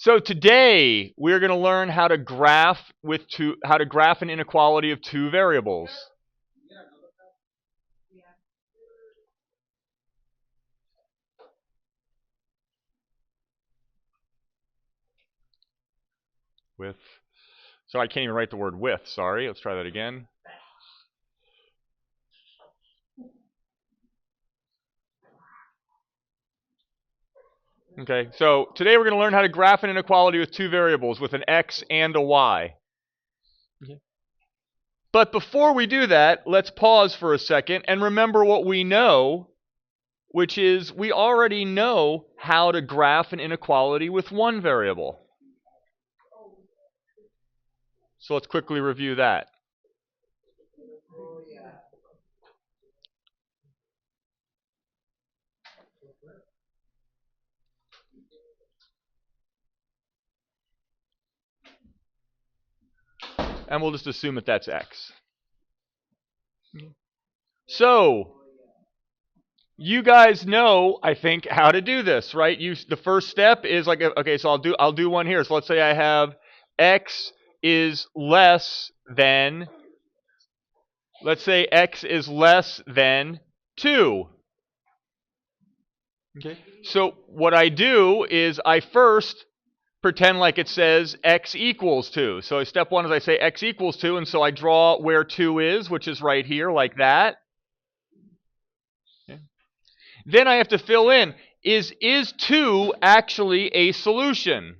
So today we're going to learn how to graph an inequality of two variables. With So I can't even write the word with, sorry. Let's try that again. Okay, so today we're going to learn how to graph an inequality with two variables, with an x and a y. Okay. But before we do that, let's pause for a second and remember what we know, which is we already know how to graph an inequality with one variable. So let's quickly review that. And we'll just assume that that's x. So, you guys know, I think, how to do this, right? The first step is like, okay, so I'll do one here. So let's say I have x is less than, let's say x is less than 2. Okay. So what I do is I first pretend like it says x equals 2. So step one is I say x equals 2, and so I draw where 2 is, which is right here, like that. Okay. Then I have to fill in, is 2 actually a solution?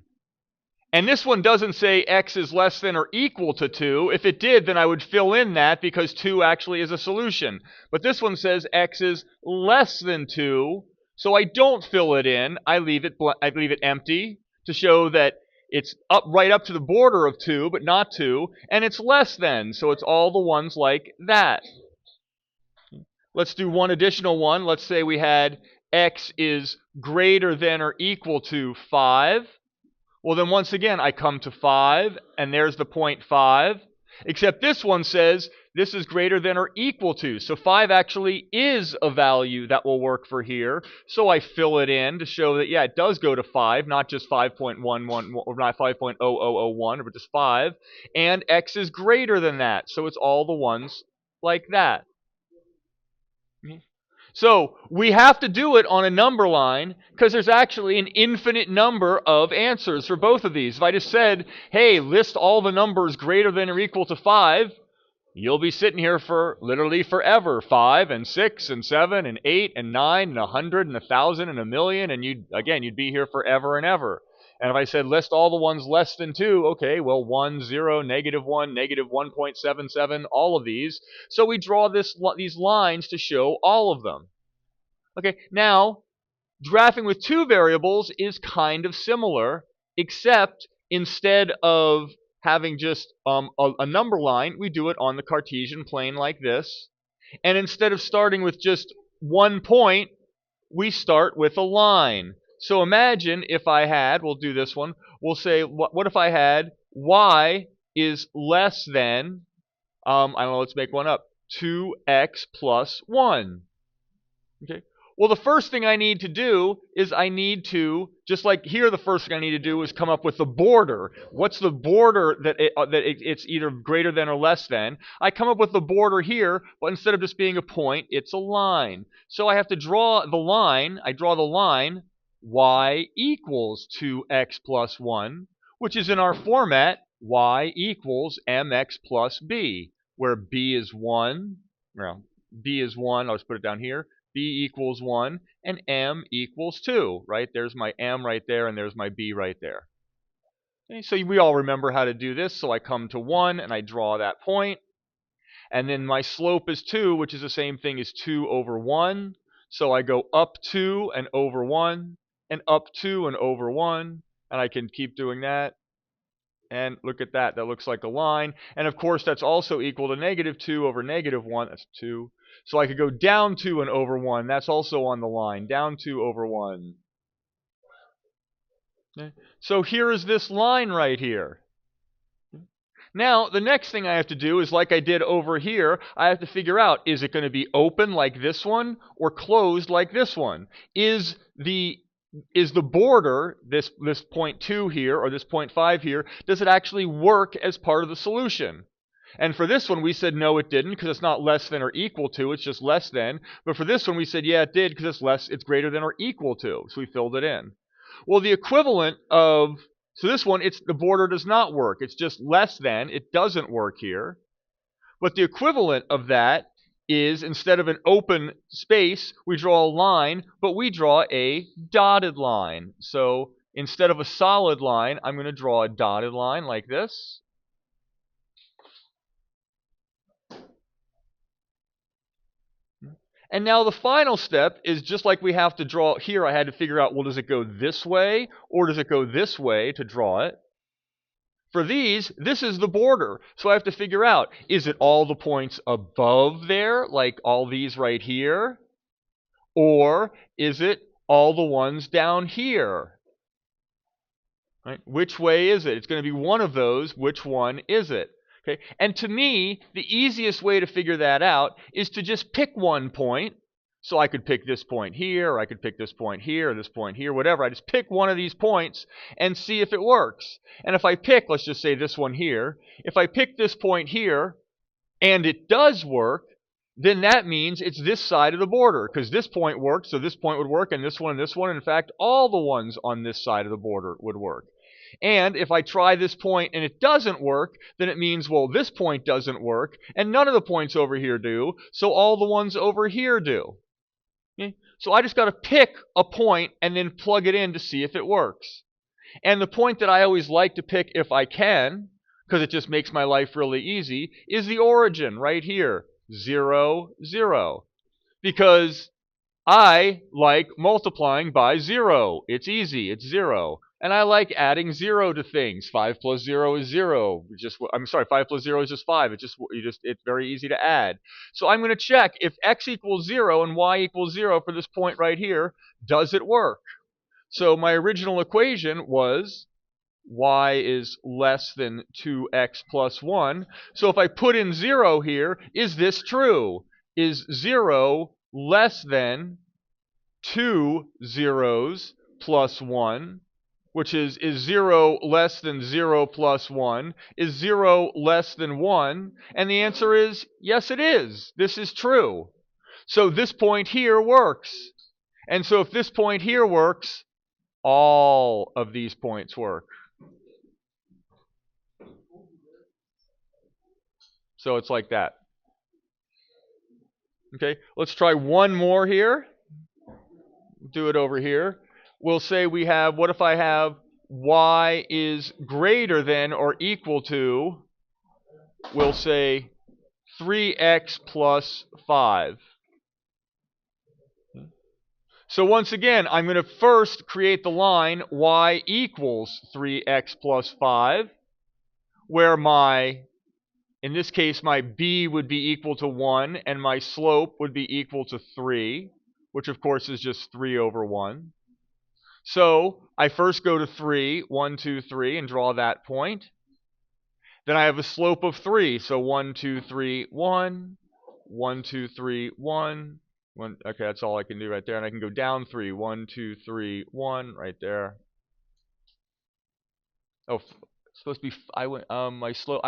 And this one doesn't say x is less than or equal to 2. If it did, then I would fill in that because 2 actually is a solution. But this one says x is less than 2, so I don't fill it in. I leave it empty to show that it's right up to the border of 2, but not 2, and it's less than, so it's all the ones like that. Let's do one additional one. Let's say we had x is greater than or equal to 5. Well, then once again, I come to 5, and there's the point 5. Except this one says this is greater than or equal to. So 5 actually is a value that will work for here. So I fill it in to show that, yeah, it does go to 5, not just 5.11, or not 5.0001, but just 5. And x is greater than that. So it's all the ones like that. So we have to do it on a number line because there's actually an infinite number of answers for both of these. If I just said, hey, list all the numbers greater than or equal to 5, you'll be sitting here for literally forever. 5 and 6 and 7 and 8 and 9 and 100 and 1,000 and 1,000,000, and you'd be here forever and ever. And if I said list all the ones less than 2, okay, well, 1, 0, -1, -1.77, all of these. So we draw these lines to show all of them. Okay, now, graphing with two variables is kind of similar, except instead of having just a number line, we do it on the Cartesian plane like this. And instead of starting with just one point, we start with a line. So imagine if I had, we'll do this one, we'll say, what if I had y is less than, I don't know, let's make one up, 2x plus 1. Okay. Well, the first thing I need to do is I need to, just like here, the first thing I need to do is come up with the border. What's the border that it's either greater than or less than? I come up with the border here, but instead of just being a point, it's a line. So I have to draw the line. I draw the line y equals 2x plus 1, which is in our format y equals mx plus b, where b is 1. Well, b is 1. I'll just put it down here. B equals 1, and m equals 2, right? There's my m right there, and there's my b right there. Okay, so we all remember how to do this, so I come to 1, and I draw that point. And then my slope is 2, which is the same thing as 2 over 1. So I go up 2 and over 1, and up 2 and over 1, and I can keep doing that. And look at that, that looks like a line. And of course, that's also equal to -2 over -1, that's 2. So I could go down 2 and over 1, that's also on the line, down 2 over 1. Okay. So here is this line right here. Now, the next thing I have to do is, like I did over here, I have to figure out, is it going to be open like this one or closed like this one? Is the is the border, this point 2 here or this point 5 here, does it actually work as part of the solution? And for this one, we said no, it didn't, because it's not less than or equal to, it's just less than. But for this one, we said yeah, it did, because it's greater than or equal to, so we filled it in. Well, the equivalent of, so this one, the border does not work, it's just less than, it doesn't work here. But the equivalent of that is, instead of an open space, we draw a line, but we draw a dotted line. So instead of a solid line, I'm going to draw a dotted line like this. And now the final step is just like we have to draw here. I had to figure out, well, does it go this way or does it go this way to draw it? For these, this is the border. So I have to figure out, is it all the points above there, like all these right here? Or is it all the ones down here? Right? Which way is it? It's going to be one of those. Which one is it? Okay. And to me, the easiest way to figure that out is to just pick one point. So I could pick this point here, or I could pick this point here, or this point here, whatever. I just pick one of these points and see if it works. And if I pick, let's just say this one here, if I pick this point here and it does work, then that means it's this side of the border, because this point works, so this point would work, and this one and this one. And in fact, all the ones on this side of the border would work. And if I try this point and it doesn't work, then it means, well, this point doesn't work, and none of the points over here do, so all the ones over here do. Okay? So I just got to pick a point and then plug it in to see if it works. And the point that I always like to pick if I can, because it just makes my life really easy, is the origin right here, 0, 0. Because I like multiplying by 0. It's easy, it's 0. And I like adding 0 to things. 5 plus 0 is 0. 5 plus 0 is just 5. It's very easy to add. So I'm going to check if x equals 0 and y equals 0 for this point right here, does it work? So my original equation was y is less than 2x plus 1. So if I put in 0 here, is this true? Is 0 less than 2 zeros plus 1? Which is 0 less than 0 plus 1? Is 0 less than 1? And the answer is, yes, it is. This is true. So this point here works. And so if this point here works, all of these points work. So it's like that. Okay, let's try one more here. Do it over here. We'll say we have, what if I have y is greater than or equal to, we'll say 3x plus 5. So once again, I'm going to first create the line y equals 3x plus 5, where in this case, my b would be equal to 1, and my slope would be equal to 3, which of course is just 3 over 1. So I first go to 3, 1, 2, 3, and draw that point. Then I have a slope of 3, so 1, 2, 3, 1, 1, 2, 3, 1. Okay, that's all I can do right there. And I can go down 3, 1, 2, 3, 1, right there. Oh, it's supposed to be, my slope,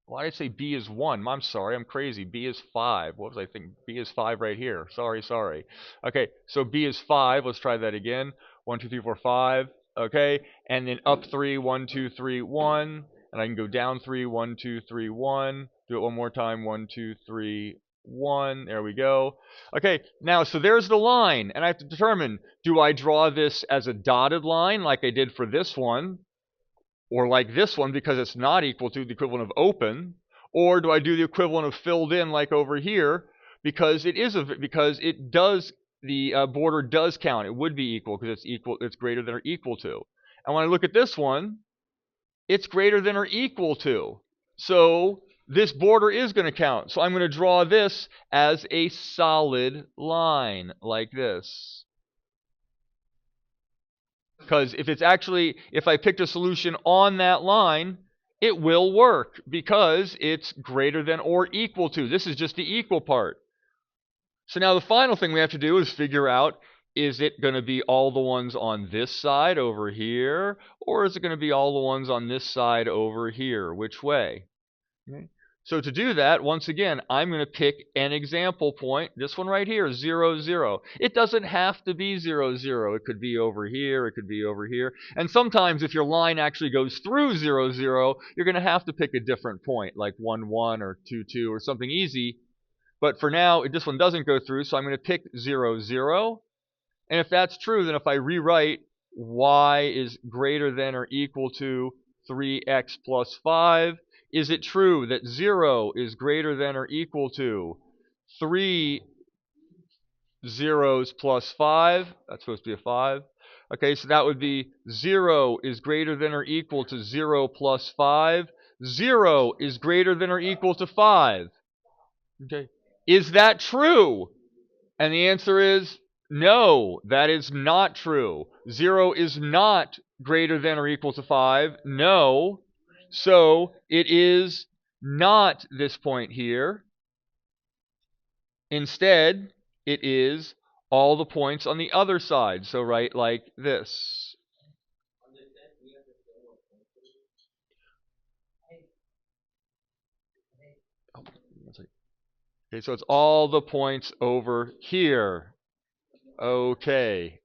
why did I say b is 1? I'm sorry, I'm crazy. B is 5. What was I thinking? B is 5 right here. Sorry. Okay, so b is 5. Let's try that again. 1, 2, 3, 4, 5. Okay, and then up 3, 1, 2, 3, 1. And I can go down 3, 1, 2, 3, 1. Do it one more time. 1, 2, 3, 1. There we go. Okay, now, so there's the line. And I have to determine, do I draw this as a dotted line like I did for this one? Or like this one, because it's not equal to the equivalent of open? Or do I do the equivalent of filled in like over here, because the border does count. It would be equal because it's greater than or equal to. And when I look at this one, it's greater than or equal to. So this border is going to count. So I'm going to draw this as a solid line like this. Because if I picked a solution on that line, it will work because it's greater than or equal to. This is just the equal part. So now the final thing we have to do is figure out, is it going to be all the ones on this side over here, or is it going to be all the ones on this side over here? Which way? Okay. So to do that, once again, I'm going to pick an example point. This one right here, 0, 0. It doesn't have to be 0, 0. It could be over here. It could be over here. And sometimes if your line actually goes through 0, 0, you're going to have to pick a different point, like 1, 1 or 2, 2 or something easy. But for now, this one doesn't go through, so I'm going to pick 0, 0. And if that's true, then if I rewrite y is greater than or equal to 3x plus 5, is it true that 0 is greater than or equal to 3 zeros plus 5? That's supposed to be a 5. Okay, so that would be 0 is greater than or equal to 0 plus 5. 0 is greater than or equal to 5. Okay, is that true? And the answer is no, that is not true. 0 is not greater than or equal to 5. No. So it is not this point here. Instead, it is all the points on the other side. So write like this. Okay, so it's all the points over here. Okay.